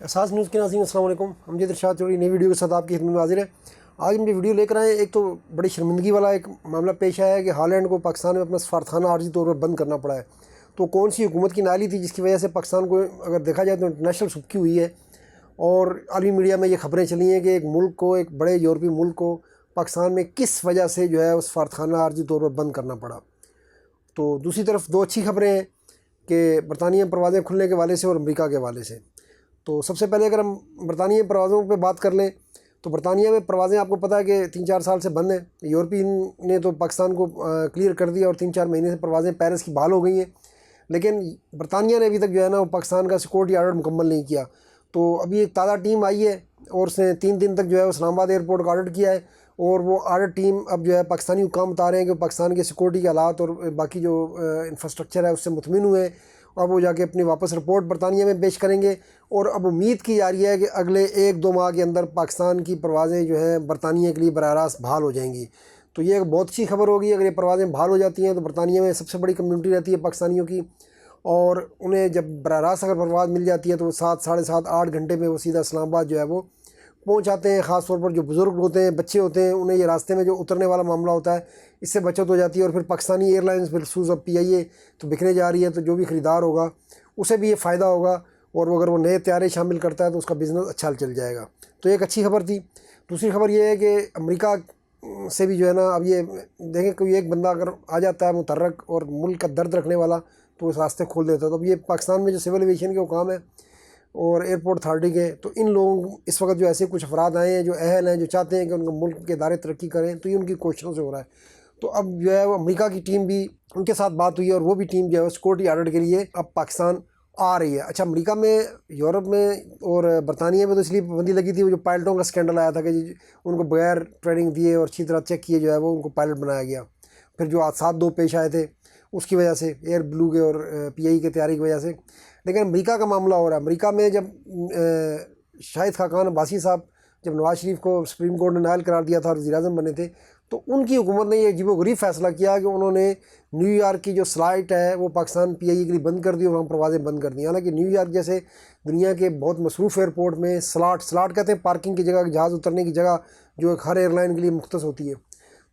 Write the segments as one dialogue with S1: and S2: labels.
S1: اساس نیوز کے ناظرین السلام علیکم. امجد ارشاد چوڑی نئی ویڈیو کے ساتھ آپ کی خدمت میں حاضر ہے. آج ہم یہ ویڈیو لے کر آئے ہیں. ایک تو بڑی شرمندگی والا ایک معاملہ پیش آیا ہے کہ ہالینڈ کو پاکستان میں اپنا سفارتخانہ عارضی طور پر بند کرنا پڑا ہے. تو کون سی حکومت کی نالی تھی جس کی وجہ سے پاکستان کو اگر دیکھا جائے تو انٹرنیشنل سبکی ہوئی ہے, اور عالمی میڈیا میں یہ خبریں چلی ہیں کہ ایک ملک کو, ایک بڑے یورپی ملک کو پاکستان میں کس وجہ سے جو ہے وہ سفارتخانہ عارضی طور پر بند کرنا پڑا. تو دوسری طرف دو اچھی خبریں ہیں کہ برطانیہ میں پروازیں کھلنے کے حوالے سے اور امریکہ کے حوالے سے. تو سب سے پہلے اگر ہم برطانیہ پروازوں پہ بات کر لیں تو برطانیہ میں پروازیں آپ کو پتہ ہے کہ 3-4 سال سے بند ہیں. یورپی نے تو پاکستان کو کلیئر کر دیا اور 3-4 مہینے سے پروازیں پیرس کی بحال ہو گئی ہیں, لیکن برطانیہ نے ابھی تک جو ہے نا وہ پاکستان کا سیکورٹی آڈٹ مکمل نہیں کیا. تو ابھی ایک تازہ ٹیم آئی ہے اور اس نے 3 دن تک جو ہے وہ اسلام آباد ایئرپورٹ کا آڈٹ کیا ہے, اور وہ آڈٹ ٹیم اب جو ہے پاکستانی حکام بتا رہے ہیں کہ پاکستان کے سیکورٹی کے حالات اور باقی جو انفراسٹرکچر ہے اس سے مطمئن ہوئے ہیں. اب وہ جا کے اپنی واپس رپورٹ برطانیہ میں پیش کریں گے, اور اب امید کی جا رہی ہے کہ اگلے 1-2 ماہ کے اندر پاکستان کی پروازیں جو ہیں برطانیہ کے لیے براہ راست بحال ہو جائیں گی. تو یہ ایک بہت اچھی خبر ہوگی. اگر یہ پروازیں بحال ہو جاتی ہیں تو برطانیہ میں سب سے بڑی کمیونٹی رہتی ہے پاکستانیوں کی, اور انہیں جب براہ راست اگر پرواز مل جاتی ہے تو وہ 7 ساڑھے 7 8 گھنٹے میں وہ سیدھا اسلام آباد جو ہے وہ پہنچ جاتے ہیں. خاص طور پر جو بزرگ ہوتے ہیں, بچے ہوتے ہیں, انہیں یہ راستے میں جو اترنے والا معاملہ ہوتا ہے اس سے بچت ہو جاتی ہے. اور پھر پاکستانی ایئر لائنز بالخصوص اب PIA تو بکنے جا رہی ہے, تو جو بھی خریدار ہوگا اسے بھی یہ فائدہ ہوگا, اور اگر وہ نئے طیارے شامل کرتا ہے تو اس کا بزنس اچھا چل جائے گا. تو ایک اچھی خبر تھی. دوسری خبر یہ ہے کہ امریکہ سے بھی جو ہے نا اب یہ دیکھیں کوئی ایک بندہ اگر آ جاتا ہے متحرک اور ملک کا درد رکھنے والا تو اس راستے کھول دیتا ہے. تو اب یہ پاکستان میں جو سول ایویشن کے حکام ہیں اور ایئرپورٹ اتھارٹی کے, تو ان لوگوں اس وقت جو ایسے کچھ افراد آئے ہیں جو اہل ہیں, جو چاہتے ہیں کہ ان کا ملک کے ادارے ترقی کریں, تو یہ ان کی کوششوں سے ہو رہا ہے. تو اب جو ہے وہ امریکہ کی ٹیم بھی, ان کے ساتھ بات ہوئی ہے, اور وہ بھی ٹیم جو ہے سیکورٹی آڈٹ کے لیے اب پاکستان آ رہی ہے. اچھا, امریکہ میں, یورپ میں اور برطانیہ میں تو اس لیے پابندی لگی تھی, وہ جو پائلٹوں کا اسکینڈل آیا تھا کہ ان کو بغیر ٹریننگ دیے اور اچھی طرح چیک کیے جو ہے وہ ان کو پائلٹ بنایا گیا. پھر جو حادثات 2 پیش آئے تھے اس کی وجہ سے, ایئر بلو کے اور PI کے تیاری کی وجہ سے. لیکن امریکہ کا معاملہ ہو رہا ہے. امریکہ میں جب شاہد خاقان عباسی صاحب جب نواز شریف کو سپریم کورٹ نے نائل قرار دیا تھا اور وزیر اعظم بنے تھے, تو ان کی حکومت نے یہ عجیب و غریب فیصلہ کیا کہ انہوں نے نیو یارک کی جو فلائٹ ہے وہ پاکستان PIA کے لیے بند کر دی اور وہاں پروازیں بند کر دی. حالانکہ نیو یارک جیسے دنیا کے بہت مصروف ایئرپورٹ میں سلاٹ کہتے ہیں پارکنگ کی جگہ, جہاز اترنے کی جگہ جو ایک ہر ایئر لائن کے لیے مختص ہوتی ہے,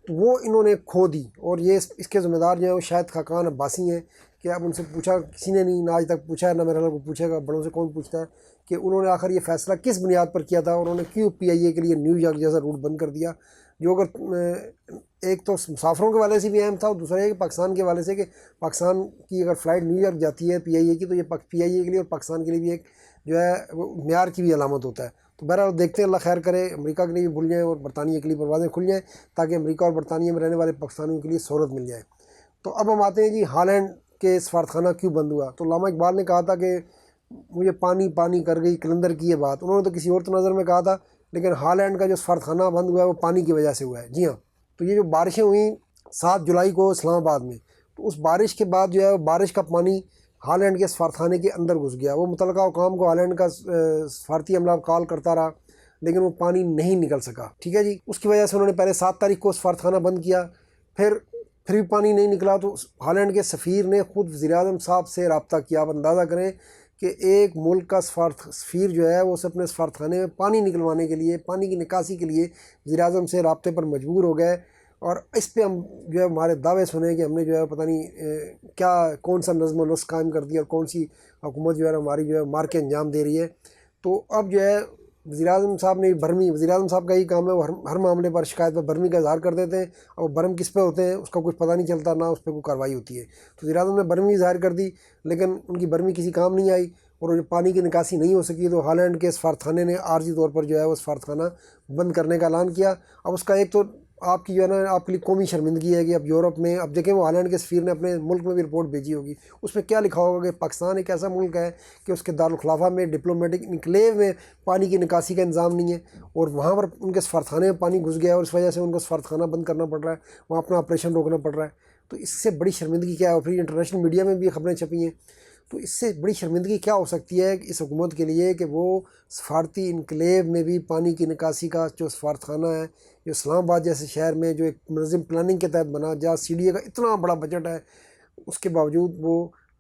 S1: تو وہ انہوں نے کھو دی. اور یہ اس کے ذمہ دار جو ہیں وہ شاہد خاقان عباسی ہیں. کہ اب ان سے پوچھا کسی نے نہیں, نہ آج تک پوچھا ہے, نہ میرے کو پوچھے گا, بڑوں سے کون پوچھتا ہے کہ انہوں نے آخر یہ فیصلہ کس بنیاد پر کیا تھا, انہوں نے کیوں PIA کے لیے نیو یارک جیسا روٹ بند کر دیا, جو اگر ایک تو مسافروں کے حوالے سے بھی اہم تھا, اور دوسرا یہ کہ پاکستان کے حوالے سے کہ پاکستان کی اگر فلائٹ نیو یارک جاتی ہے PIA کی, تو یہ PIA کے لیے اور پاکستان کے لیے بھی ایک جو ہے وہ معیار کی بھی علامت ہوتا ہے. تو بہرحال دیکھتے ہیں, اللہ خیر کرے, امریکہ کے لیے بھی کھل جائیں اور برطانیہ کے لیے پروازیں کھل جائیں, تاکہ امریکہ اور برطانیہ میں رہنے والے پاکستانیوں کے لیے سہولت مل جائے. تو اب ہم آتے ہیں جی ہالینڈ کے سفارتخانہ کیوں بند ہوا. تو علامہ اقبال نے کہا تھا کہ مجھے پانی کر گئی کلندر کی یہ بات. انہوں نے تو کسی اور تناظر میں کہا تھا, لیکن ہالینڈ کا جو سفارتخانہ بند ہوا ہے وہ پانی کی وجہ سے ہوا ہے. جی ہاں, تو یہ جو بارشیں ہوئیں 7 جولائی کو اسلام آباد میں, تو اس بارش کے بعد جو ہے بارش کا پانی ہالینڈ کے سفارتخانے کے اندر گھس گیا. وہ متعلقہ حکام کو ہالینڈ کا سفارتی عملہ کال کرتا رہا, لیکن وہ پانی نہیں نکل سکا. ٹھیک ہے جی, اس کی وجہ سے انہوں نے پہلے 7 تاریخ کو سفارتخانہ بند کیا, پھر بھی پانی نہیں نکلا. تو ہالینڈ کے سفیر نے خود وزیر اعظم صاحب سے رابطہ کیا. آپ اندازہ کریں کہ ایک ملک کا سفیر جو ہے وہ اپنے سفارتخانے میں پانی نکلوانے کے لیے, پانی کی نکاسی کے لیے وزیر اعظم سے رابطے پر مجبور ہو گئے. اور اس پہ ہم جو ہے ہمارے دعوے سنے کہ ہم نے جو ہے پتہ نہیں کیا کون سا نظم و نسق قائم کر دیا, اور کون سی حکومت جو ہے ہماری جو ہے مار کے انجام دے رہی ہے. تو اب جو ہے وزیر اعظم صاحب نے برہمی, وزیر اعظم صاحب کا یہی کام ہے, وہ ہر معاملے پر شکایت پر برہمی کا اظہار کر دیتے ہیں, اور برہم کس پہ ہوتے ہیں اس کا کچھ پتہ نہیں چلتا, نہ اس پہ کوئی کارروائی ہوتی ہے. تو وزیر اعظم نے برہمی ظاہر کر دی, لیکن ان کی برہمی کسی کام نہیں آئی, اور جو پانی کی نکاسی نہیں ہو سکی, تو ہالینڈ کے سفارتخانے نے عارضی طور پر جو ہے وہ سفارتخانہ بند کرنے کا اعلان کیا. اب اس کا ایک تو آپ کی جو ہے نا آپ کے لیے قومی شرمندگی ہے کہ اب یورپ میں, اب دیکھیں وہ ہالینڈ کے سفیر نے اپنے ملک میں بھی رپورٹ بھیجی ہوگی, اس میں کیا لکھا ہوگا کہ پاکستان ایک ایسا ملک ہے کہ اس کے دارالخلافہ میں ڈپلومیٹک انکلیو میں پانی کی نکاسی کا انتظام نہیں ہے, اور وہاں پر ان کے سفارتخانے میں پانی گھس گیا, اور اس وجہ سے ان کو سفارتخانہ بند کرنا پڑ رہا ہے, وہاں اپنا آپریشن روکنا پڑ رہا ہے. تو اس سے بڑی شرمندگی کیا ہے؟ اور پھر انٹرنیشنل میڈیا میں بھی خبریں چھپی ہیں. تو اس سے بڑی شرمندگی کیا ہو سکتی ہے اس حکومت کے لیے کہ وہ سفارتی انکلیو میں بھی پانی کی نکاسی کا جو سفارتخانہ ہے, جو اسلام آباد جیسے شہر میں جو ایک منظم پلاننگ کے تحت بنا, جہاں CDA کا اتنا بڑا بجٹ ہے, اس کے باوجود وہ